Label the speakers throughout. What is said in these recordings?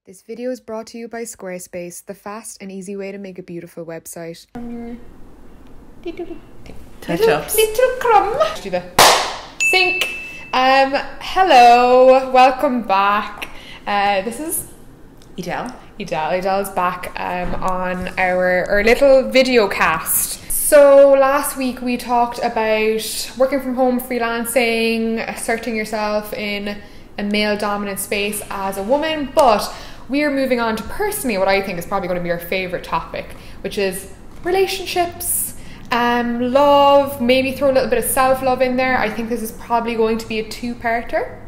Speaker 1: This video is brought to you by Squarespace, the fast and easy way to make a beautiful website.
Speaker 2: Touch-ups.
Speaker 1: Little crumb. Do the sync. Hello, welcome back. This is
Speaker 2: Edel.
Speaker 1: Edel's back on our little video cast. So last week we talked about working from home, freelancing, asserting yourself in a male dominant space as a woman, but we are moving on to personally what I think is probably going to be our favourite topic, which is relationships, love, maybe throw a little bit of self-love in there. I think this is probably going to be a two-parter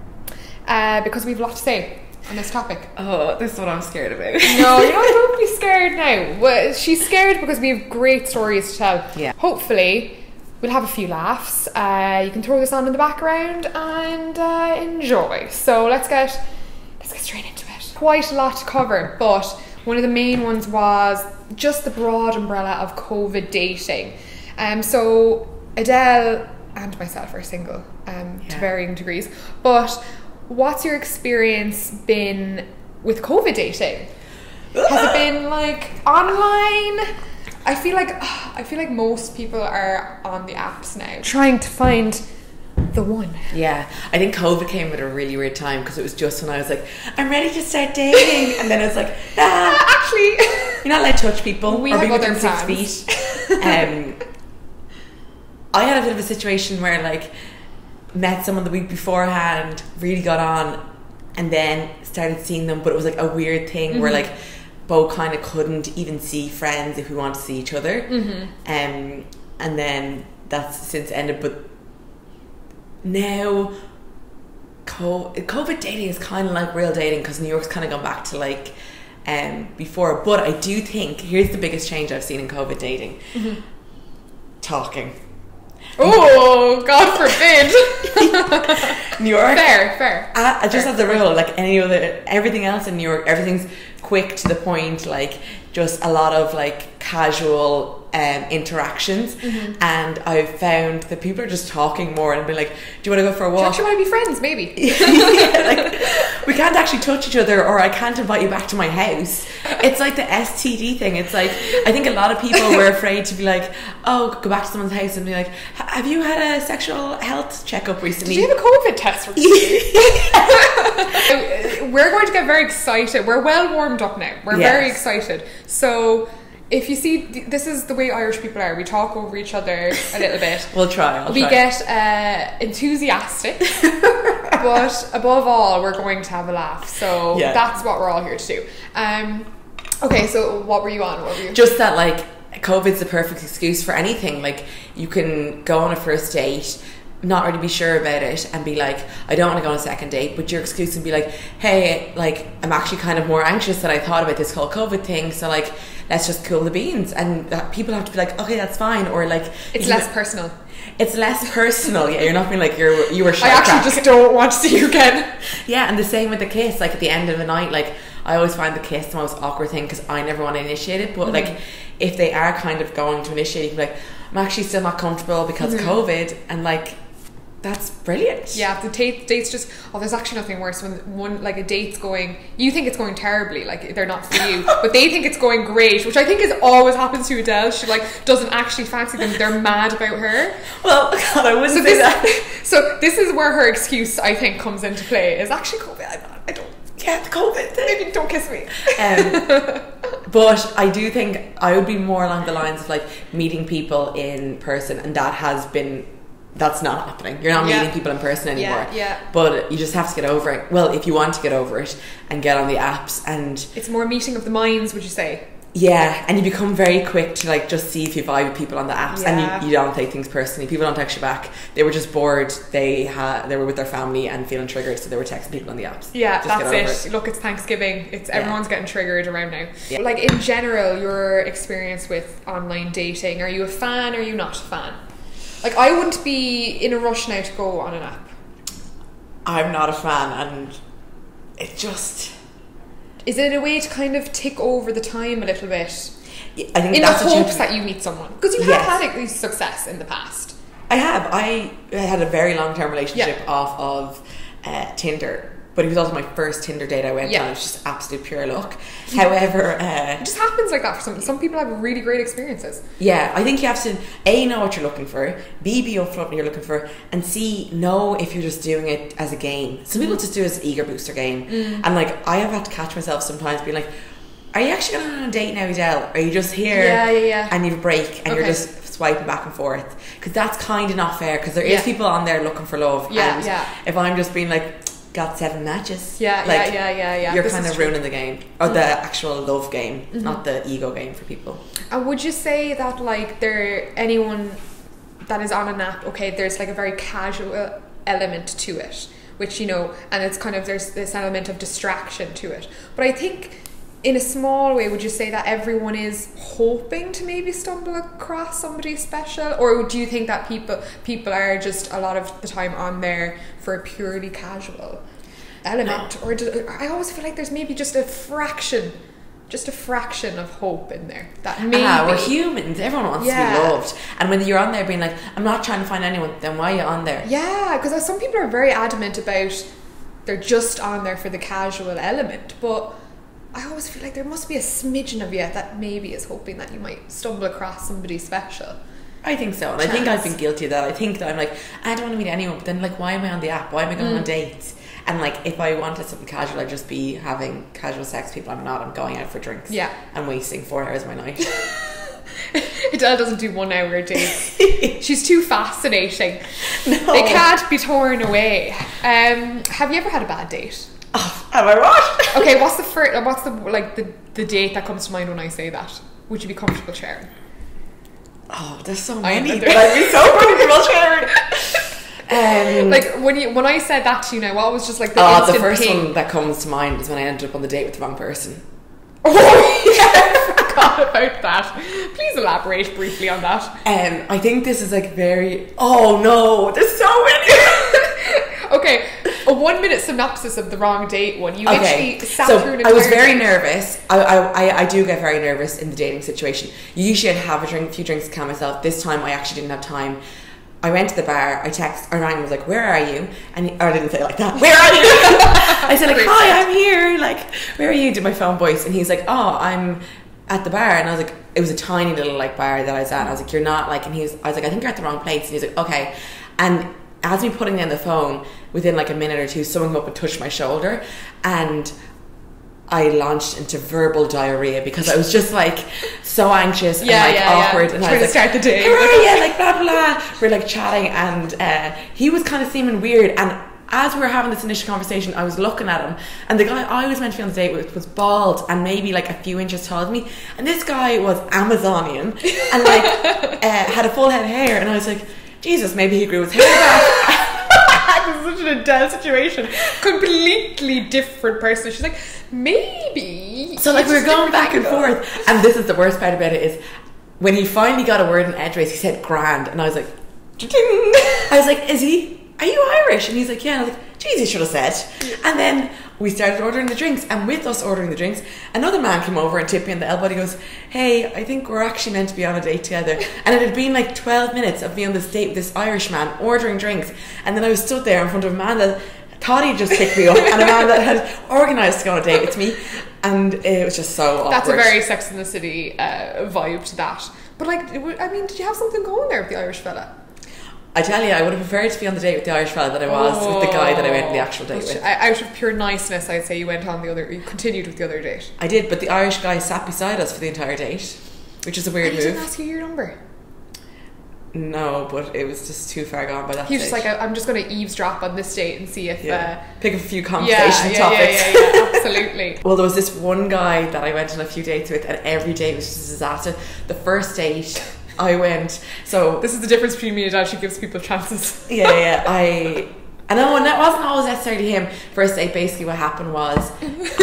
Speaker 1: because we have a lot to say on this topic.
Speaker 2: Oh, this is what I'm scared about.
Speaker 1: No, you know, don't be scared now. Well, she's scared because we have great stories to tell.
Speaker 2: Yeah.
Speaker 1: Hopefully we'll have a few laughs. You can throw this on in the background and enjoy. So let's get straight into it. Quite a lot to cover, but one of the main ones was just the broad umbrella of COVID dating. So Adele and myself are single to varying degrees. But what's your experience been with COVID dating? Has it been like online? I feel like most people are on the apps now trying to find the one.
Speaker 2: Yeah, I think COVID came at a really weird time because it was just when I was like, I'm ready to start dating, and then I was like,
Speaker 1: actually,
Speaker 2: you're not allowed to touch people
Speaker 1: we
Speaker 2: or
Speaker 1: have
Speaker 2: be within
Speaker 1: other
Speaker 2: 6
Speaker 1: plans.
Speaker 2: feet. I had a bit of a situation where like met someone the week beforehand, really got on, and then started seeing them, but it was like a weird thing where like both kind of couldn't even see friends if we wanted to see each other. And then that's since ended, but now COVID dating is kind of like real dating because New York's kind of gone back to like before. But I do think here's the biggest change I've seen in COVID dating: talking.
Speaker 1: Oh, God forbid.
Speaker 2: New York,
Speaker 1: fair.
Speaker 2: Just as a rule, like everything else in New York, everything's quick to the point. Like just a lot of like casual interactions, and I've found that people are just talking more and be like, do you want to go for a walk?
Speaker 1: Do you actually want to be friends? Maybe.
Speaker 2: Like, we can't actually touch each other, or I can't invite you back to my house. It's like the STD thing. It's like, I think a lot of people were afraid to be like, oh, go back to someone's house and be like, have you had a sexual health checkup recently?
Speaker 1: Did you have a COVID test recently? We're going to get very excited. We're well warmed up now. We're very excited. So if you see, this is the way Irish people are. We talk over each other a little bit.
Speaker 2: We'll try.
Speaker 1: We get enthusiastic, but above all, we're going to have a laugh. So that's what we're all here to do. Okay, so what were you on?
Speaker 2: Just that, like, COVID's the perfect excuse for anything. Like, you can go on a first date, not really be sure about it, and be like, I don't want to go on a second date, but your excuse would be like, hey, like, I'm actually kind of more anxious than I thought about this whole COVID thing, so like, let's just cool the beans. And people have to be like, okay, that's fine. Or like,
Speaker 1: it's less personal.
Speaker 2: It's less personal. Yeah, you're not being like you were shy.
Speaker 1: I actually just don't want to see you again.
Speaker 2: Yeah, and the same with the kiss. Like at the end of the night, like I always find the kiss the most awkward thing because I never want to initiate it. But like, if they are kind of going to initiate, you can be like, I'm actually still not comfortable because of COVID, and like, that's brilliant.
Speaker 1: Yeah, the date's just, there's actually nothing worse when a date's going, you think it's going terribly, like they're not for you, but they think it's going great, which I think is always happens to Adele. She like doesn't actually fancy them, they're mad about her.
Speaker 2: Well, God, I wouldn't say that.
Speaker 1: So this is where her excuse, I think, comes into play, is actually COVID. I don't.
Speaker 2: Yeah, the COVID thing.
Speaker 1: Maybe don't kiss me.
Speaker 2: But I do think I would be more along the lines of like meeting people in person, and that's not happening. You're not meeting people in person anymore.
Speaker 1: Yeah.
Speaker 2: But you just have to get over it. Well, if you want to get over it and get on the apps, and
Speaker 1: it's more meeting of the minds, would you say?
Speaker 2: Yeah, and you become very quick to like just see if you vibe with people on the apps, and you don't take things personally. People don't text you back. They were just bored. They were with their family and feeling triggered, so they were texting people on the apps.
Speaker 1: Yeah, just that's it. Look, it's Thanksgiving. Everyone's getting triggered around now. Yeah. Like in general, your experience with online dating, are you a fan or are you not a fan? Like, I wouldn't be in a rush now to go on an app.
Speaker 2: I'm not a fan, and it just...
Speaker 1: Is it a way to kind of tick over the time a little bit?
Speaker 2: I think
Speaker 1: in the hopes that you meet someone? Because you have had at least success in the past.
Speaker 2: I have. I had a very long-term relationship off of Tinder. but it was also my first Tinder date I went
Speaker 1: Yeah.
Speaker 2: on. It was just absolute pure luck. However,
Speaker 1: It just happens like that for some people have really great experiences.
Speaker 2: yeah, I think you have to A, know what you're looking for, B, be upfront what you're looking for, and C, know if you're just doing it as a game. Some people just do it as an ego booster game, and like I have had to catch myself sometimes being like, are you actually going on a date now, Adele? Are you just here and you have a break and you're just swiping back and forth? Because that's kind of not fair, because there is people on there looking for love, and if I'm just being like, got 7 matches, you're kind of ruining the game, or the actual love game, not the ego game for people.
Speaker 1: And would you say that like anyone that is on an app, okay, there's like a very casual element to it, which, you know, and it's kind of, there's this element of distraction to it, but I think in a small way, would you say that everyone is hoping to maybe stumble across somebody special, or do you think that people are just a lot of the time on there for a purely casual element? Or I always feel like there's maybe just a fraction of hope in there. That maybe
Speaker 2: we're humans. Everyone wants to be loved, and when you're on there being like, I'm not trying to find anyone, then why are you on there?
Speaker 1: Yeah, because some people are very adamant about they're just on there for the casual element, but I always feel like there must be a smidgen of you that maybe is hoping that you might stumble across somebody special.
Speaker 2: I think so, and I think I've been guilty of that. I think that I'm like, I don't want to meet anyone, but then like, why am I on the app? Why am I going on dates? And like, if I wanted something casual, I'd just be having casual sex with people. I'm not. I'm going out for drinks. Yeah. I'm wasting 4 hours of my night.
Speaker 1: Adele doesn't do 1 hour dates. She's too fascinating. No. They can't be torn away. Have you ever had a bad date?
Speaker 2: Oh, am I what?
Speaker 1: Okay, what's the date that comes to mind when I say that? Would you be comfortable sharing?
Speaker 2: Oh, there's so many that I'd be so comfortable sharing.
Speaker 1: Like when I said that to you now, what was just like the
Speaker 2: first one that comes to mind is when I ended up on the date with the wrong person.
Speaker 1: Oh yeah, I forgot about that. Please elaborate briefly on that.
Speaker 2: I think this is like very. Oh no, there's so many.
Speaker 1: Okay, a 1 minute synopsis of the wrong date one. You literally sat through an entire
Speaker 2: I was very nervous. I do get very nervous in the dating situation. Usually I'd have a few drinks to calm myself. This time I actually didn't have time. I went to the bar, I rang and was like, where are you? And I didn't say it like that. Where are you? I said like, hi, I'm here. Like, where are you? Did my phone voice. And he's like, oh, I'm at the bar. And I was like, it was a tiny little like bar that I was at. And I was like, you're not like, and I was like, I think you're at the wrong place. And he's like, okay. And as me putting down the phone, within like a minute or two, someone came up and touched my shoulder, and I launched into verbal diarrhea because I was just like so anxious and awkward, and
Speaker 1: trying to start the day.
Speaker 2: Like blah blah. We're like chatting, and he was kind of seeming weird. And as we were having this initial conversation, I was looking at him, and the guy I was meant to be on the date with was bald and maybe like a few inches taller than me, and this guy was Amazonian and like had a full head of hair, and I was like, Jesus, maybe he grew his hair back.
Speaker 1: This is such an Adele situation. Completely different person. She's like, maybe.
Speaker 2: So like we were going back and forth, and this is the worst part about it is when he finally got a word in edgeways, he said grand, and I was like, ding. I was like, are you Irish? And he's like, yeah. And I was like, geez, he should have said. And then we started ordering the drinks, and with us ordering the drinks, another man came over and tipped me in the elbow. He goes, hey, I think we're actually meant to be on a date together. And it had been like 12 minutes of me on this date with this Irish man ordering drinks, and then I was stood there in front of a man that thought he'd just picked me up, and a man that had organised to go on a date with me, and it was just so awkward.
Speaker 1: That's a very Sex and the City vibe to that. But like, I mean, did you have something going there with the Irish fella?
Speaker 2: I tell you, I would have preferred to be on the date with the Irish fella than I was with the guy that I went on the actual date with.
Speaker 1: Out of pure niceness, I'd say you continued with the other date.
Speaker 2: I did, but the Irish guy sat beside us for the entire date, which is a weird move.
Speaker 1: He didn't ask you your number?
Speaker 2: No, but it was just too far gone by that
Speaker 1: He was just like, I'm just going to eavesdrop on this date and see if...
Speaker 2: pick a few conversation topics.
Speaker 1: Yeah, absolutely.
Speaker 2: Well, there was this one guy that I went on a few dates with, and every date was just a disaster. The first date... I went, so
Speaker 1: this is the difference between me and Dad. She gives people chances.
Speaker 2: I know, and that wasn't always necessarily him. First date, basically what happened was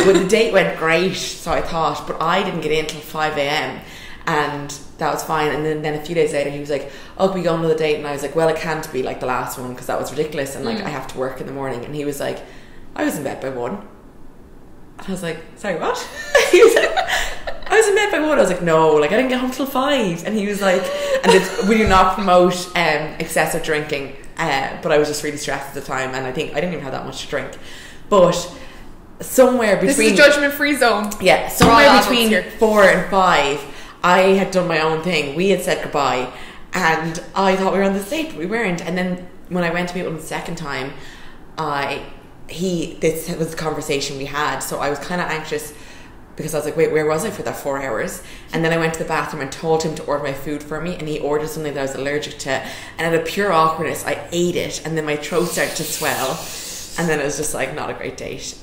Speaker 2: when the date went great, so I thought, but I didn't get in till 5 a.m. and that was fine. And then a few days later he was like, oh, can we go on another date? And I was like, well, it can't be like the last one because that was ridiculous, and like I have to work in the morning. And he was like, I was in bed by 1. And I was like, sorry, what? He was like, I was in bed by 1. I was like, no, like I didn't get home till 5. And he was like, and we do not promote excessive drinking, but I was just really stressed at the time, and I think I didn't even have that much to drink. but somewhere between...
Speaker 1: This is a judgment-free zone.
Speaker 2: Yeah, somewhere between 4 and 5, I had done my own thing. We had said goodbye, and I thought we were on the date, but we weren't. And then when I went to meet with him the second time, this was the conversation we had, so I was kind of anxious because I was like, wait, where was I for that 4 hours? And then I went to the bathroom and told him to order my food for me, and he ordered something that I was allergic to, and out of pure awkwardness I ate it, and then my throat started to swell, and then it was just like not a great date.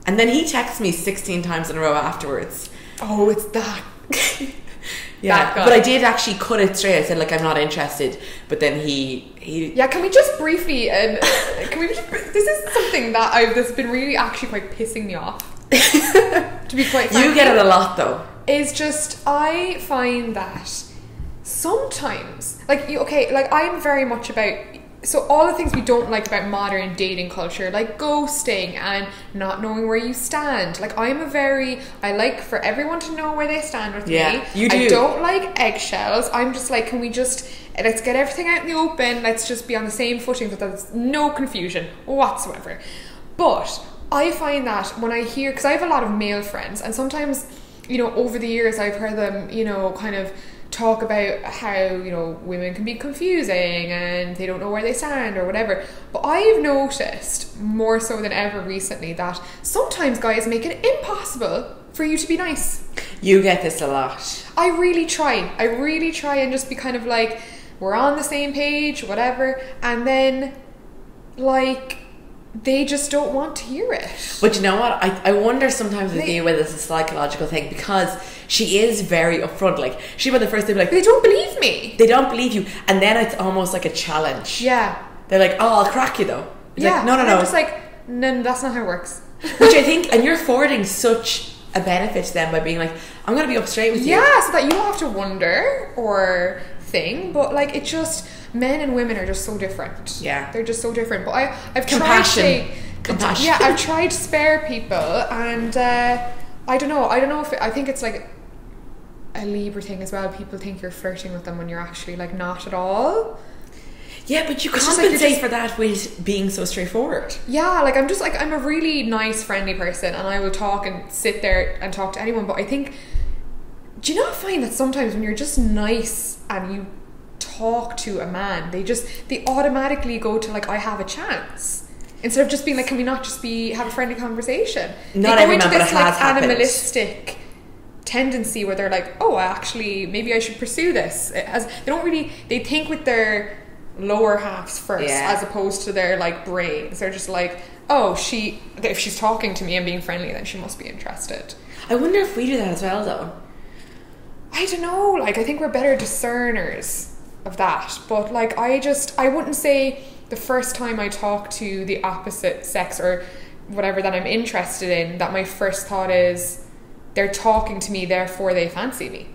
Speaker 2: And then he texted me 16 times in a row afterwards.
Speaker 1: Oh, it's that.
Speaker 2: Yeah, but I did actually cut it straight. I said, like, I'm not interested. But then he
Speaker 1: yeah, can we just briefly this is something that's been really actually quite pissing me off. To be quite frank.
Speaker 2: You get it a lot though.
Speaker 1: Is just, I find that sometimes, like, I'm very much about, so all the things we don't like about modern dating culture, like ghosting and not knowing where you stand. Like, I like for everyone to know where they stand with me.
Speaker 2: You do.
Speaker 1: I don't like eggshells. I'm just like, let's get everything out in the open. Let's just be on the same footing so there's no confusion whatsoever. But I find that when I hear, because I have a lot of male friends, and sometimes, over the years I've heard them, kind of talk about how, women can be confusing and they don't know where they stand or whatever. But I've noticed more so than ever recently that sometimes guys make it impossible for you to be nice.
Speaker 2: You get this a lot.
Speaker 1: I really try and just be kind of like, we're on the same page, whatever, and then like they just don't want to hear it.
Speaker 2: But you know what? I wonder sometimes with you whether it's a psychological thing, because she is very upfront. Like, she'll be the first to be like,
Speaker 1: they don't believe me.
Speaker 2: They don't believe you. And then it's almost like a challenge.
Speaker 1: Yeah.
Speaker 2: They're like, oh, I'll crack you though. It's
Speaker 1: yeah.
Speaker 2: Like, no.
Speaker 1: I'm just like, no, that's not how it works.
Speaker 2: Which I think, and you're forwarding such a benefit to them by being like, I'm going to be up straight with you.
Speaker 1: Yeah, so that you don't have to wonder or think, but like, it just... Men and women are just so different.
Speaker 2: Yeah,
Speaker 1: they're just so different. But I've
Speaker 2: compassion.
Speaker 1: Yeah, I've tried to spare people, and I don't know if I think it's like a Libra thing as well. People think you're flirting with them when you're actually like not at all.
Speaker 2: Yeah, but you compensate for that with being so straightforward.
Speaker 1: Yeah, like I'm a really nice, friendly person, and I will talk and sit there and talk to anyone. But I think, do you not find that sometimes when you're just nice and you talk to a man, they automatically go to like, I have a chance, instead of just being like, can we not just have a friendly conversation?
Speaker 2: Not
Speaker 1: they go
Speaker 2: every
Speaker 1: into
Speaker 2: man,
Speaker 1: this
Speaker 2: but it has
Speaker 1: like
Speaker 2: happened.
Speaker 1: animalistic tendency where they're like, oh, actually maybe I should pursue this. They think with their lower halves first, as opposed to their like brains. They're just like, oh, if she's talking to me and being friendly, then she must be interested.
Speaker 2: I wonder if we do that as well though.
Speaker 1: I don't know, like, I think we're better discerners of that, but like, I wouldn't say the first time I talk to the opposite sex or whatever that I'm interested in, that my first thought is they're talking to me, therefore they fancy me.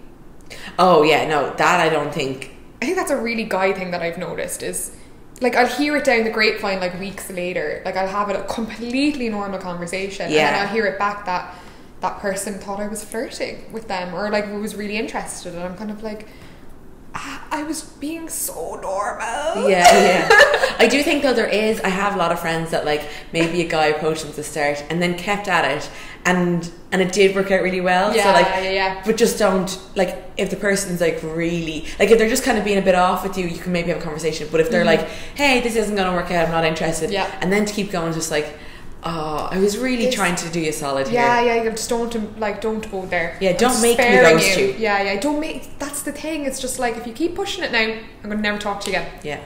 Speaker 2: Oh yeah, no, that I don't think.
Speaker 1: I think that's a really guy thing that I've noticed, is like, I'll hear it down the grapevine like weeks later, like I'll have a completely normal conversation, and then I'll hear it back that that person thought I was flirting with them, or like was really interested, and I'm kind of like, I was being so normal.
Speaker 2: Yeah. I do think though I have a lot of friends that like, maybe a guy approached them to start and then kept at it, and it did work out really well.
Speaker 1: Yeah,
Speaker 2: so like, but just don't, like, if the person's like really, like, if they're just kind of being a bit off with you, you can maybe have a conversation. But if they're like, hey, this isn't going to work out, I'm not interested, and then to keep going, just like, oh, I was really trying to do you a solid here.
Speaker 1: Yeah, just don't go there.
Speaker 2: Yeah, don't make me ghost you.
Speaker 1: Yeah, don't make, that's the thing. It's just like, if you keep pushing it now, I'm going to never talk to you again.
Speaker 2: Yeah.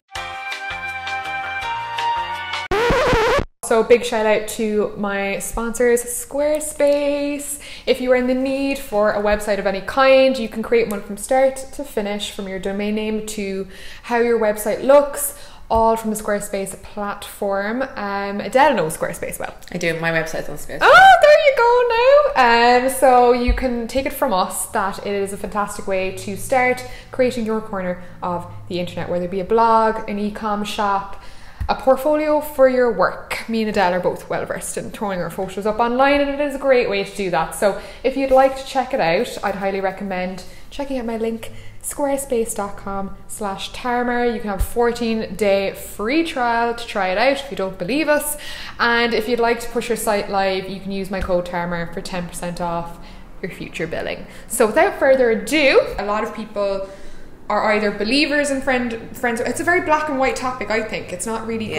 Speaker 1: So big shout out to my sponsors, Squarespace. If you are in the need for a website of any kind, you can create one from start to finish, from your domain name to how your website looks, all from the Squarespace platform. Adele knows Squarespace well.
Speaker 2: I do. My website's on Squarespace.
Speaker 1: Oh, there you go now. So you can take it from us that it is a fantastic way to start creating your corner of the internet, whether it be a blog, an e-com shop, a portfolio for your work. Me and Adele are both well versed in throwing our photos up online, and it is a great way to do that. So if you'd like to check it out, I'd highly recommend checking out my link, squarespace.com/Tarmar. You can have a 14-day free trial to try it out if you don't believe us. And if you'd like to push your site live, you can use my code Tarmar for 10% off your future billing. So without further ado, a lot of people are either believers in friends. It's a very black and white topic, I think. It's not really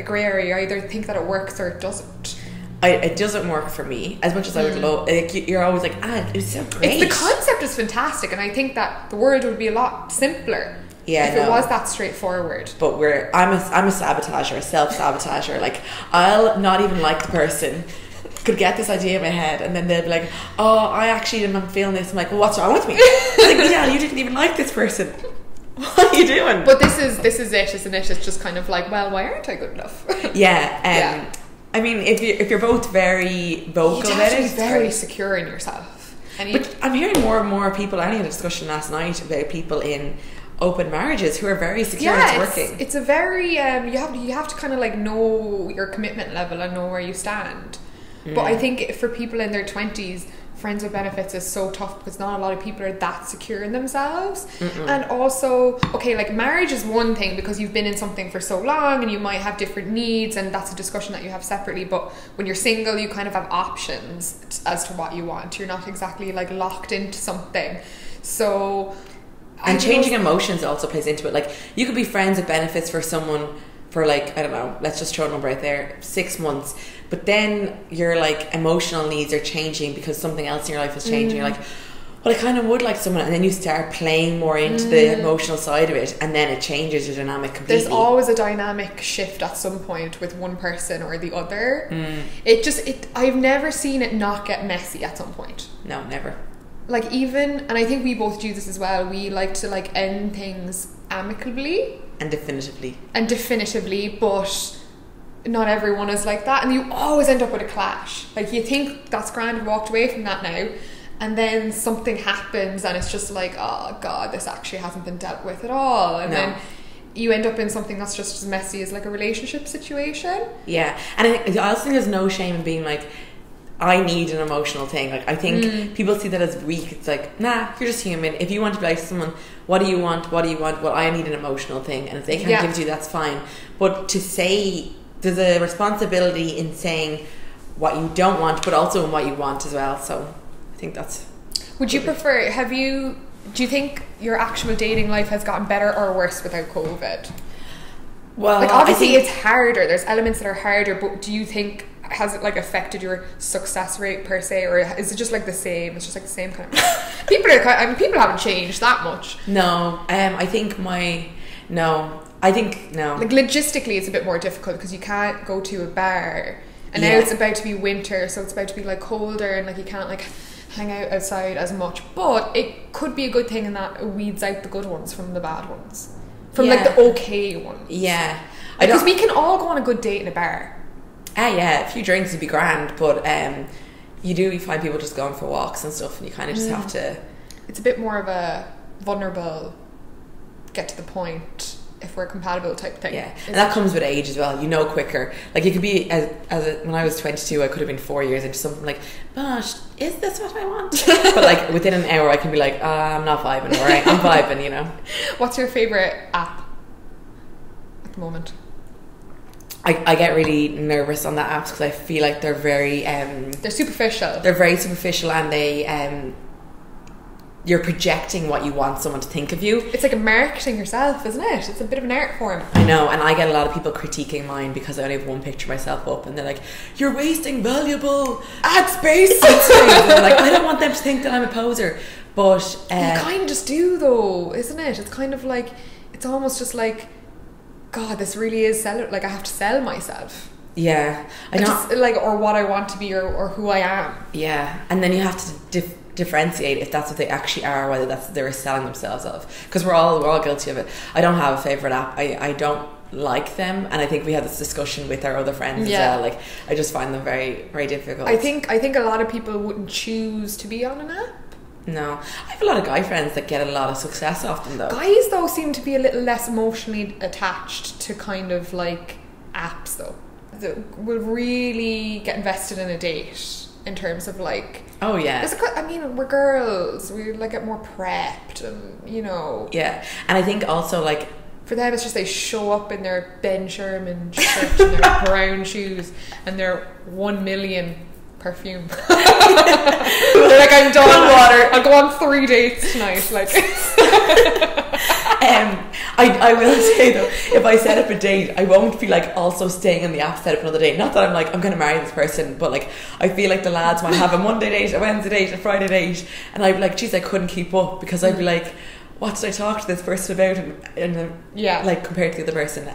Speaker 1: grey area. I either think that it works or it doesn't.
Speaker 2: It doesn't work for me as much as I would love. Like, you're always like, it's so great.
Speaker 1: The concept is fantastic, and I think that the world would be a lot simpler if it was that straightforward. But
Speaker 2: I'm a sabotager, a self-sabotager. Like, I'll not even like the person. Could get this idea in my head, and then they'll be like, "Oh, I actually am feeling this." I'm like, "Well, what's wrong with me?" Like, yeah, you didn't even like this person. What are you doing?
Speaker 1: But this is it, isn't it? It's just kind of like, well, why aren't I good enough?
Speaker 2: Yeah. I mean, if you're both very vocal about it,
Speaker 1: you'd have to be very secure in yourself.
Speaker 2: But I'm hearing more and more people. I had a discussion last night about people in open marriages who are very secure it's working.
Speaker 1: It's a very you have to kind of like know your commitment level and know where you stand. But I think for people in their 20s, friends with benefits is so tough because not a lot of people are that secure in themselves. And also, okay, like marriage is one thing because you've been in something for so long and you might have different needs, and that's a discussion that you have separately. But when you're single, you kind of have options as to what you want. You're not exactly like locked into something. So,
Speaker 2: and changing emotions also plays into it. Like, you could be friends with benefits for someone for like, I don't know, let's just throw a number out there, 6 months, but then your like emotional needs are changing because something else in your life is changing. You're like, well, I kind of would like someone, and then you start playing more into the emotional side of it, and then it changes your dynamic completely.
Speaker 1: There's always a dynamic shift at some point with one person or the other. I've never seen it not get messy at some point.
Speaker 2: No, never.
Speaker 1: Like, even, and I think we both do this as well, we like to like end things amicably
Speaker 2: and definitively,
Speaker 1: but not everyone is like that, and you always end up with a clash. Like, you think that's grand, you walked away from that now, and then something happens and it's just like, oh god, this actually hasn't been dealt with at all, and then you end up in something that's just as messy as like a relationship situation. And I
Speaker 2: also think there's no shame in being like, I need an emotional thing. Like, I think people see that as weak. It's like, nah, you're just human. If you want to be like someone, what do you want? Well, I need an emotional thing, and if they can't give it to you, that's fine. But to say, there's a responsibility in saying what you don't want, but also in what you want as well. So I think that's...
Speaker 1: Would you prefer, do you think your actual dating life has gotten better or worse without COVID?
Speaker 2: Well,
Speaker 1: like, obviously it's harder. There's elements that are harder, but do you think, has it like affected your success rate per se, or is it just like the same? It's just like the same kind of... people haven't changed that much.
Speaker 2: No, I think no. Like,
Speaker 1: logistically it's a bit more difficult because you can't go to a bar, and now it's about to be winter, so it's about to be like colder, and like you can't like hang out outside as much. But it could be a good thing in that it weeds out the good ones from the bad ones, from like the okay ones. Because we can all go on a good date in a bar.
Speaker 2: A few drinks would be grand, but you find people just going for walks and stuff, and you kind of just have to...
Speaker 1: It's a bit more of a vulnerable, get to the point, if we're compatible type thing.
Speaker 2: Yeah, and that comes with age as well. You know quicker. Like, you could be, when I was 22, I could have been 4 years into something like, gosh, is this what I want? But like, within an hour I can be like, I'm not vibing, alright, I'm vibing, you know.
Speaker 1: What's your favourite app at the moment?
Speaker 2: I get really nervous on that apps because I feel like they're very...
Speaker 1: they're superficial.
Speaker 2: They're very superficial, and they... you're projecting what you want someone to think of you.
Speaker 1: It's like marketing yourself, isn't it? It's a bit of an art form.
Speaker 2: I know, and I get a lot of people critiquing mine because I only have one picture of myself up, and they're like, you're wasting valuable ad space. And I'm like, I don't want them to think that I'm a poser. But
Speaker 1: you kind of just do, though, isn't it? It's kind of like, it's almost just like, God, this really is like, I have to sell myself.
Speaker 2: Yeah,
Speaker 1: I know. Just like, or what I want to be, or who I am.
Speaker 2: Yeah, and then you have to differentiate if that's what they actually are, whether that's what they're selling themselves of. Because we're all guilty of it. I don't have a favorite app. I don't like them, and I think we had this discussion with our other friends as well. Like, I just find them very, very difficult.
Speaker 1: I think a lot of people wouldn't choose to be on an app.
Speaker 2: No, I have a lot of guy friends that get a lot of success off them, though.
Speaker 1: Guys, though, seem to be a little less emotionally attached to kind of like apps though that will really get invested in a date in terms of like,
Speaker 2: oh yeah,
Speaker 1: I mean, we're girls, we like get more prepped, and you know,
Speaker 2: yeah. And I think also like
Speaker 1: for them it's just they show up in their Ben Sherman shirt and their brown shoes and their 1 million perfume. They're like, I'm done, water, I'll go on 3 dates tonight, like.
Speaker 2: I will say though, if I set up a date, I won't be like also staying on the app to set up another date. Not that I'm like, I'm going to marry this person, but like I feel like the lads might have a Monday date, a Wednesday date, a Friday date, and I'd be like, geez, I couldn't keep up, because I'd be like, what did I talk to this person about, and
Speaker 1: yeah,
Speaker 2: like compared to the other person.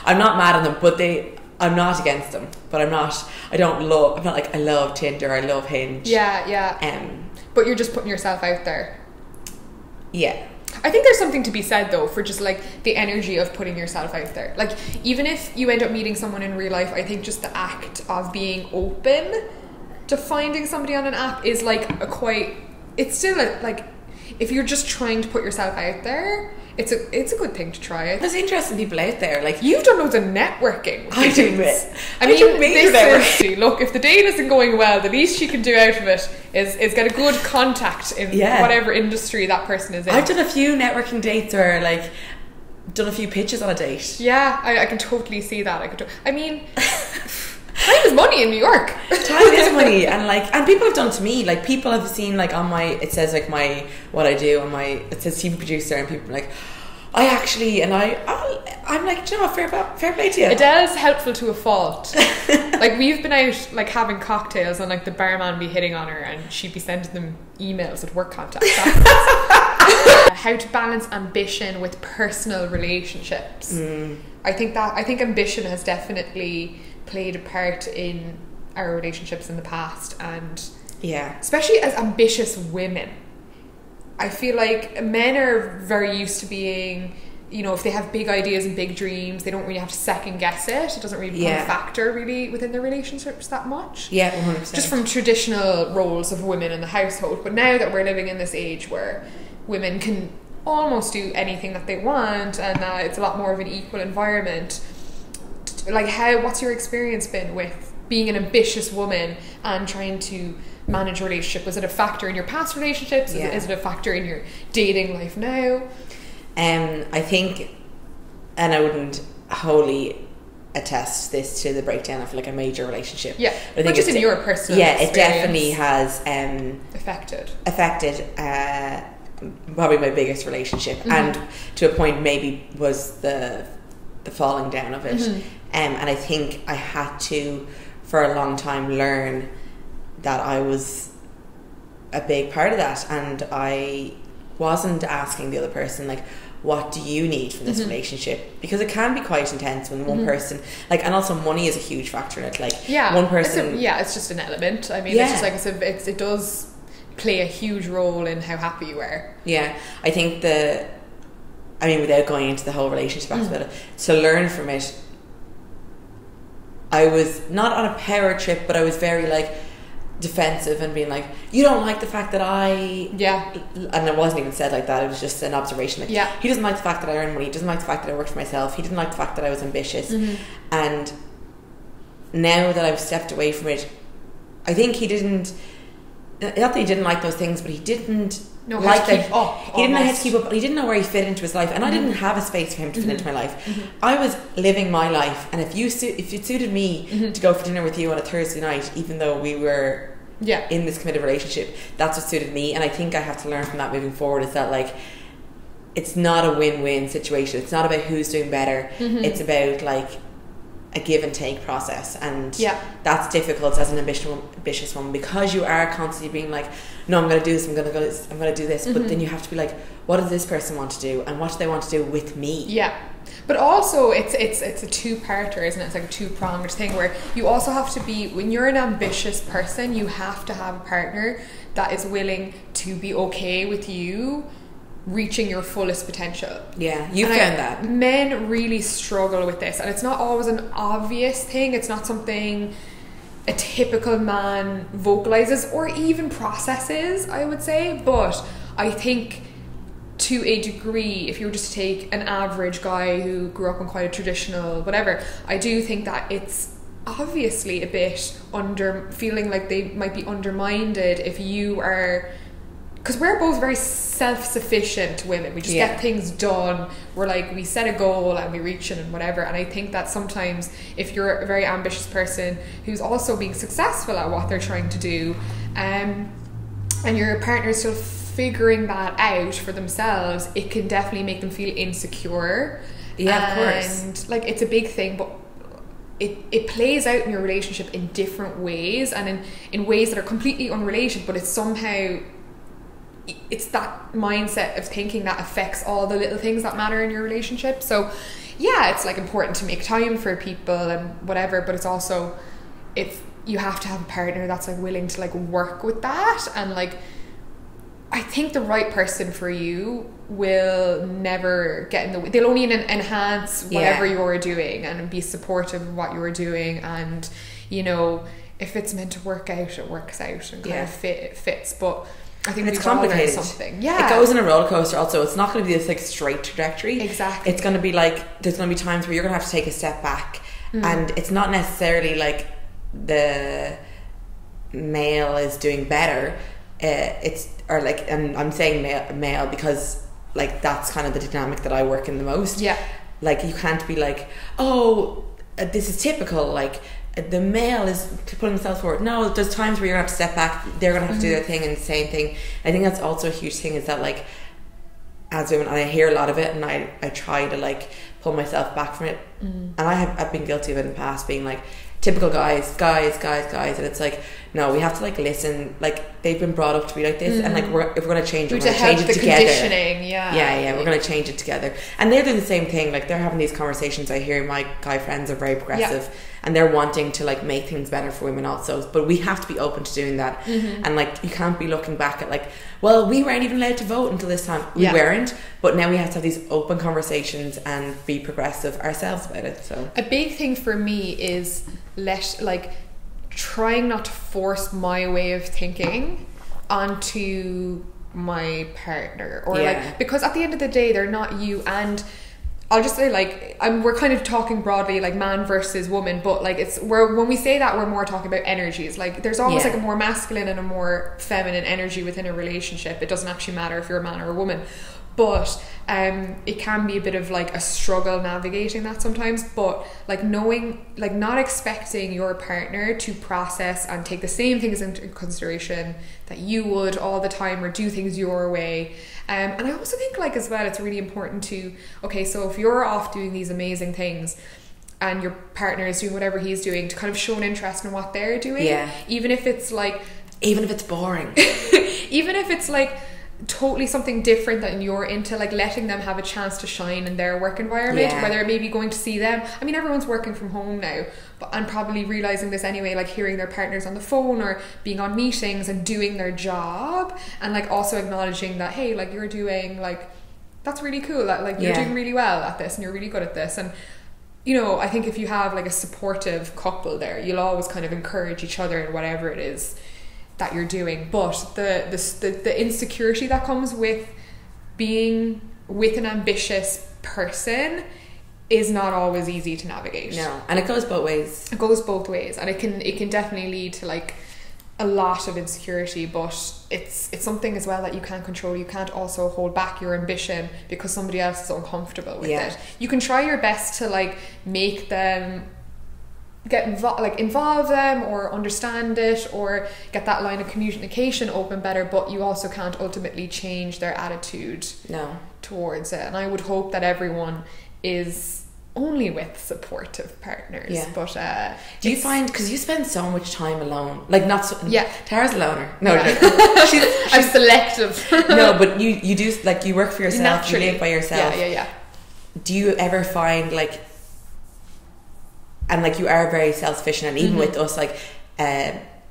Speaker 2: I'm not mad at them, but I'm not against them, but I'm not like, I love Tinder, I love Hinge.
Speaker 1: Yeah. But you're just putting yourself out there.
Speaker 2: Yeah.
Speaker 1: I think there's something to be said though for just like the energy of putting yourself out there. Like even if you end up meeting someone in real life, I think just the act of being open to finding somebody on an app is like it's still like, if you're just trying to put yourself out there, it's a good thing to try it.
Speaker 2: There's interesting people out there. Like,
Speaker 1: you've done loads of networking.
Speaker 2: I do.
Speaker 1: I mean, look, if the date isn't going well, the least you can do out of it is get a good contact in whatever industry that person is in.
Speaker 2: I've done a few networking dates, or like done a few pitches on a date.
Speaker 1: Yeah, I can totally see that. I mean, time is money in New York.
Speaker 2: Time is money, and people have done to me, like people have seen like on my, it says like my, what I do on my, it says TV producer, and people are like, I actually, and I'm like, do you know what, fair play to you.
Speaker 1: Adele's helpful to a fault. Like we've been out like having cocktails and like the barman be hitting on her and she'd be sending them emails with work contacts. How to balance ambition with personal relationships. I think ambition has definitely played a part in our relationships in the past, and especially as ambitious women. I feel like men are very used to being, you know, if they have big ideas and big dreams, they don't really have to second guess it. It doesn't really become a factor really within their relationships that much.
Speaker 2: Yeah, 100%.
Speaker 1: Just from traditional roles of women in the household. But now that we're living in this age where women can almost do anything that they want, and it's a lot more of an equal environment, like what's your experience been with being an ambitious woman and trying to manage a relationship? Was it a factor in your past relationships? Is it a factor in your dating life now?
Speaker 2: I think, and I wouldn't wholly attest this to the breakdown of like a major relationship.
Speaker 1: Yeah,
Speaker 2: I think
Speaker 1: just in your personal experience.
Speaker 2: It definitely has affected probably my biggest relationship, and to a point maybe was the falling down of it. And I think I had to, for a long time, learn that I was a big part of that, and I wasn't asking the other person like, what do you need from this relationship, because it can be quite intense when one person, like, and also money is a huge factor in it, like one person,
Speaker 1: it's just an element. I mean, it's just like it does play a huge role in how happy you are.
Speaker 2: I think without going into the whole relationship aspect of it, to learn from it, I was not on a power trip, but I was very like defensive and being like, you don't like the fact that and it wasn't even said like that, it was just an observation, like he doesn't like the fact that I earn money, he doesn't like the fact that I worked for myself, he didn't like the fact that I was ambitious. And now that I've stepped away from it, I think he didn't, not that he didn't like those things, but he didn't like that. He didn't know how to keep up. He didn't know where he fit into his life, and I didn't have a space for him to fit into my life. I was living my life, and if it suited me to go for dinner with you on a Thursday night, even though we were in this committed relationship, that's what suited me. And I think I have to learn from that moving forward, is that like, it's not a win-win situation. It's not about who's doing better. It's about like a give and take process, and that's difficult as an ambitious woman, because you are constantly being like, no, I'm going to do this, I'm going to do this, but then you have to be like, what does this person want to do, and what do they want to do with me? But also it's a two-parter, isn't it? It's like a two-pronged thing, where you also have to be, when you're an ambitious person, you have to have a partner that is willing to be okay with you reaching your fullest potential. You found that men really struggle with this, and it's not always an obvious thing. It's not something a typical man vocalizes or even processes, I would say. But I think
Speaker 1: to a degree, if you were just to take an average guy who grew up in quite a traditional whatever, I do think that it's obviously a bit feeling like they might be undermined if you are, because we're both very self-sufficient women. We just get things done. We're like, we set a goal and we reach it and whatever. And I think that sometimes if you're a very ambitious person who's also being successful at what they're trying to do, and your partner is still figuring that out for themselves, it can definitely make them feel insecure.
Speaker 2: Yeah, of course.
Speaker 1: And like, it's a big thing, but it plays out in your relationship in different ways, and in ways that are completely unrelated, but it's somehow, it's that mindset of thinking that affects all the little things that matter in your relationship. So yeah, it's like important to make time for people and whatever, but it's also, if you have to have a partner that's like willing to like work with that, and like, I think the right person for you will never get in the way. They'll only enhance whatever you're doing and be supportive of what you're doing. And, you know, if it's meant to work out, it works out and kind of it fits. But I think
Speaker 2: it's complicated.
Speaker 1: Something. Yeah.
Speaker 2: It goes in a roller coaster also. It's not going to be this like straight trajectory.
Speaker 1: Exactly.
Speaker 2: It's going to be like, there's going to be times where you're going to have to take a step back. And it's not necessarily like the male is doing better. And I'm saying male because like that's kind of the dynamic that I work in the most.
Speaker 1: Yeah.
Speaker 2: Like, you can't be like, oh, this is typical, like the male is putting themselves forward. No, there's times where you're gonna have to step back. They're gonna have to do their thing, and the same thing. I think that's also a huge thing, is that like, as women, and I hear a lot of it, and I try to like pull myself back from it. And I've been guilty of it in the past, being like, typical guys, and it's like, no, we have to like listen. Like, they've been brought up to be like this, and like if we're going to change it, we're going to change it together. We're going to change it together. And they're doing the same thing. Like, they're having these conversations. I hear my guy friends are very progressive, and they're wanting to like make things better for women also. But we have to be open to doing that. And like, you can't be looking back at like, well, we weren't even allowed to vote until this time. We weren't, but now we have to have these open conversations and be progressive ourselves about it. So
Speaker 1: a big thing for me is trying not to force my way of thinking onto my partner, or like, because at the end of the day, they're not you. And I'll just say, like, we're kind of talking broadly, like man versus woman, but like, when we say that, we're more talking about energies. Like, there's almost like a more masculine and a more feminine energy within a relationship. It doesn't actually matter if you're a man or a woman, but it can be a bit of like a struggle navigating that sometimes. But like, knowing, like, not expecting your partner to process and take the same things into consideration that you would all the time, or do things your way. And I also think, like, as well, it's really important to, okay, so if you're off doing these amazing things and your partner is doing whatever he's doing, to kind of show an interest in what they're doing, even if it's boring, even if it's like totally something different than you're into, like letting them have a chance to shine in their work environment, whether it may be going to see them. I mean, everyone's working from home now, and probably realizing this anyway, like hearing their partners on the phone or being on meetings and doing their job, and like also acknowledging that, hey, like, you're doing, like, that's really cool, that like you're doing really well at this and you're really good at this. And you know, I think if you have like a supportive couple there, you'll always kind of encourage each other in whatever it is that you're doing. But the insecurity that comes with being with an ambitious person is not always easy to navigate.
Speaker 2: No, and it goes both ways.
Speaker 1: It goes both ways, and it can definitely lead to like a lot of insecurity. But it's something as well that you can't control. You can't also hold back your ambition because somebody else is uncomfortable with it. You can try your best to like make them involve them or understand it, or get that line of communication open better, but you also can't ultimately change their attitude towards it. And I would hope that everyone is only with supportive partners. But
Speaker 2: do you find, because you spend so much time alone, like, not so, Tara's a loner, she's
Speaker 1: I'm selective.
Speaker 2: No, but you do, like, you work for yourself, naturally. You live by yourself. Do you ever find like, and like, you are very self-sufficient, and even with us, like,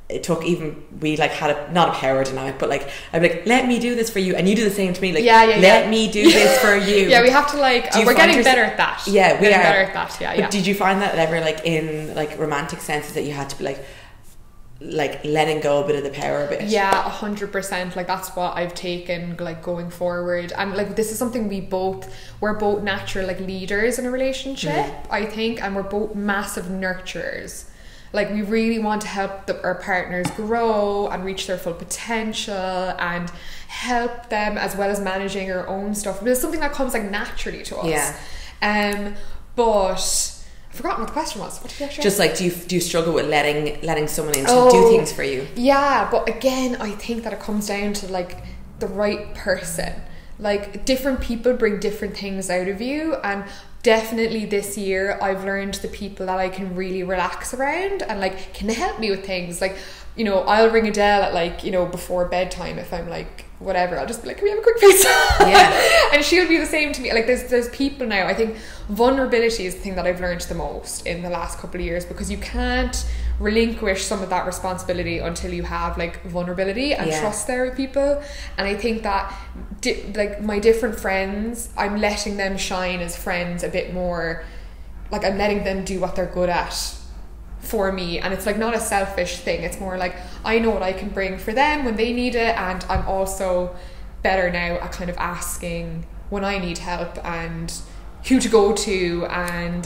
Speaker 2: it took, even we like had not a power dynamic, but like, I'm like, let me do this for you, and you do the same to me, like, let me do this for you.
Speaker 1: We have to like, we're getting better at that.
Speaker 2: We are
Speaker 1: better at that.
Speaker 2: But did you find that ever, like, in like romantic senses, that you had to be like, like letting go a bit of the power a bit.
Speaker 1: Yeah, 100%. Like that's what I've taken like going forward, and like this is something we're both natural like leaders in a relationship, I think, and we're both massive nurturers. Like we really want to help our partners grow and reach their full potential and help them, as well as managing our own stuff. But it's something that comes like naturally to us. But I've forgotten what the question was. What did you actually
Speaker 2: just like, do you struggle with letting someone in to do things for you?
Speaker 1: Yeah, but again, I think that it comes down to like the right person. Like different people bring different things out of you, and definitely this year I've learned the people that I can really relax around and like can help me with things. Like, you know, I'll ring Adele at like, you know, before bedtime if I'm like whatever. I'll just be like, can we have a quick FaceTime? Yeah. And she'll be the same to me. Like there's people now. I think vulnerability is the thing that I've learned the most in the last couple of years, because you can't relinquish some of that responsibility until you have like vulnerability and trust there with people. And I think that like my different friends, I'm letting them shine as friends a bit more. Like I'm letting them do what they're good at for me, and it's like not a selfish thing. It's more like I know what I can bring for them when they need it, and I'm also better now at kind of asking when I need help and who to go to, and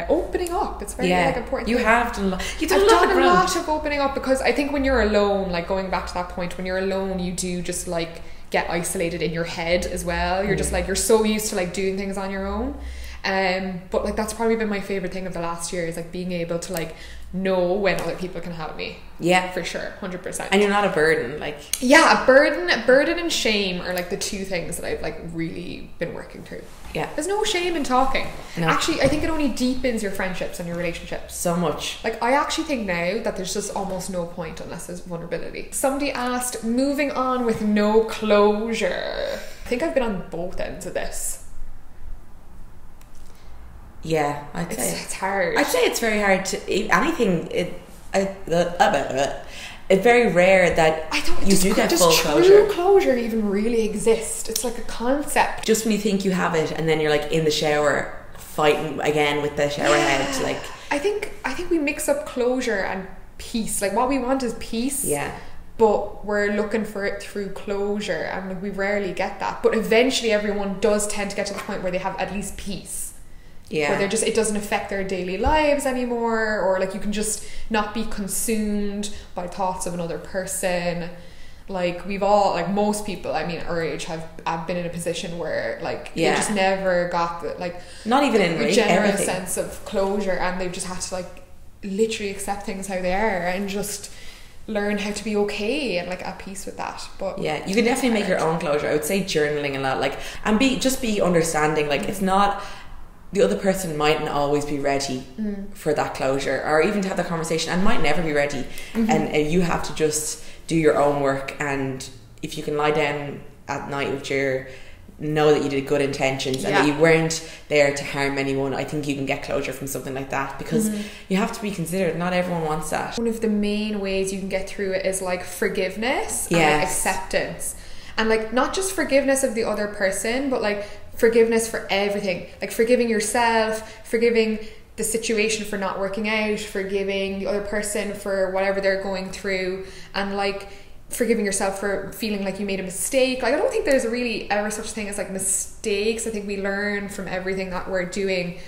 Speaker 1: opening up. It's very like important.
Speaker 2: You
Speaker 1: thing.
Speaker 2: have done
Speaker 1: I've done a lot of opening up, because I think when you're alone, like going back to that point, when you're alone, you do just like get isolated in your head as well. You're just like, you're so used to like doing things on your own. But like that's probably been my favorite thing of the last year, is like being able to like know when other people can help me. Yeah, for sure, 100%.
Speaker 2: And you're not a burden. Like
Speaker 1: a burden and shame are like the two things that I've like really been working through. Yeah, there's no shame in talking. No. Actually, I think it only deepens your friendships and your relationships
Speaker 2: so much.
Speaker 1: Like I actually think now that there's just almost no point unless there's vulnerability. Somebody asked, moving on with no closure. I think I've been on both ends of this.
Speaker 2: Yeah, I'd say
Speaker 1: it's hard.
Speaker 2: I'd say it's very hard to anything. It's very rare that you do get full closure.
Speaker 1: Does true closure even really exist? It's like a concept.
Speaker 2: Just when you think you have it, and then you're like in the shower fighting again with the shower head. Like
Speaker 1: I think we mix up closure and peace. Like what we want is peace. Yeah. But we're looking for it through closure, and like, we rarely get that. But eventually, everyone does tend to get to the point where they have at least peace. Yeah. Where they're just, it doesn't affect their daily lives anymore, or like you can just not be consumed by thoughts of another person. Like we've all, like most people, I mean our age, have been in a position where like they just never got the like
Speaker 2: not even in
Speaker 1: a general sense of closure, and they've just had to like literally accept things how they are and just learn how to be okay and like at peace with that. But
Speaker 2: yeah, you can definitely make your own closure. I would say journaling a lot, like, and be understanding. Like it's not, the other person mightn't always be ready for that closure, or even to have that conversation, and might never be ready. And you have to just do your own work. And if you can lie down at night with know that you did good intentions and that you weren't there to harm anyone, I think you can get closure from something like that, because you have to be considered. Not everyone wants that.
Speaker 1: One of the main ways you can get through it is like forgiveness and like acceptance, and like not just forgiveness of the other person, but like forgiveness for everything. Like forgiving yourself, forgiving the situation for not working out, forgiving the other person for whatever they're going through, and like forgiving yourself for feeling like you made a mistake. Like I don't think there's really ever such thing as like mistakes. I think we learn from everything that we're doing.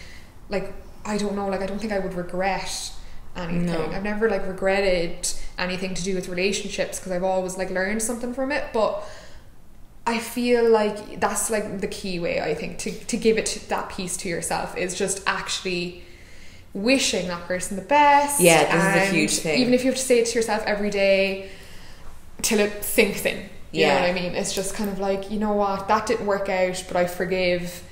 Speaker 1: Like I don't know, like I don't think I would regret anything. No. I've never like regretted anything to do with relationships, because I've always like learned something from it. But I feel like that's like the key way, I think, to give it that peace to yourself, is just actually wishing that person the best.
Speaker 2: Yeah, this is a huge thing.
Speaker 1: Even if you have to say it to yourself every day till it sinks in. You know what I mean? It's just kind of like, you know what, that didn't work out, but I forgive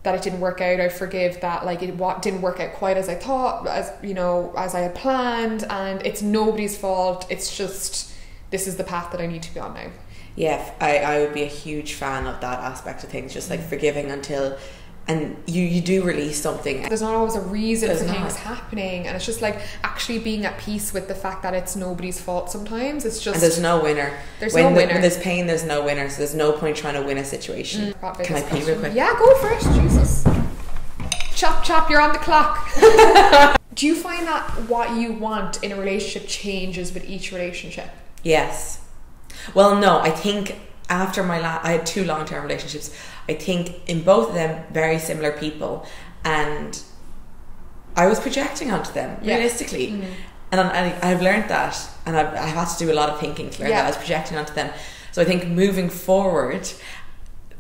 Speaker 1: that it didn't work out. I forgive that like it didn't work out quite as I thought, as you know, as I had planned, and it's nobody's fault. It's just, this is the path that I need to be on now.
Speaker 2: Yeah, I would be a huge fan of that aspect of things, just like forgiving until, and you do release something.
Speaker 1: There's not always a reason for things happening, and it's just like actually being at peace with the fact that it's nobody's fault sometimes. It's just,
Speaker 2: and there's no winner. When there's pain, there's no winner, so there's no point trying to win a situation. Can I pee real quick?
Speaker 1: Yeah, go for it. Jesus. Chop, chop, you're on the clock. Do you find that what you want in a relationship changes with each relationship?
Speaker 2: Yes. Well, no, I think after I had 2 long-term relationships. I think in both of them, very similar people, and I was projecting onto them realistically.
Speaker 1: Mm-hmm.
Speaker 2: And I've learned that, and I've had to do a lot of thinking to learn that I was projecting onto them. So I think moving forward,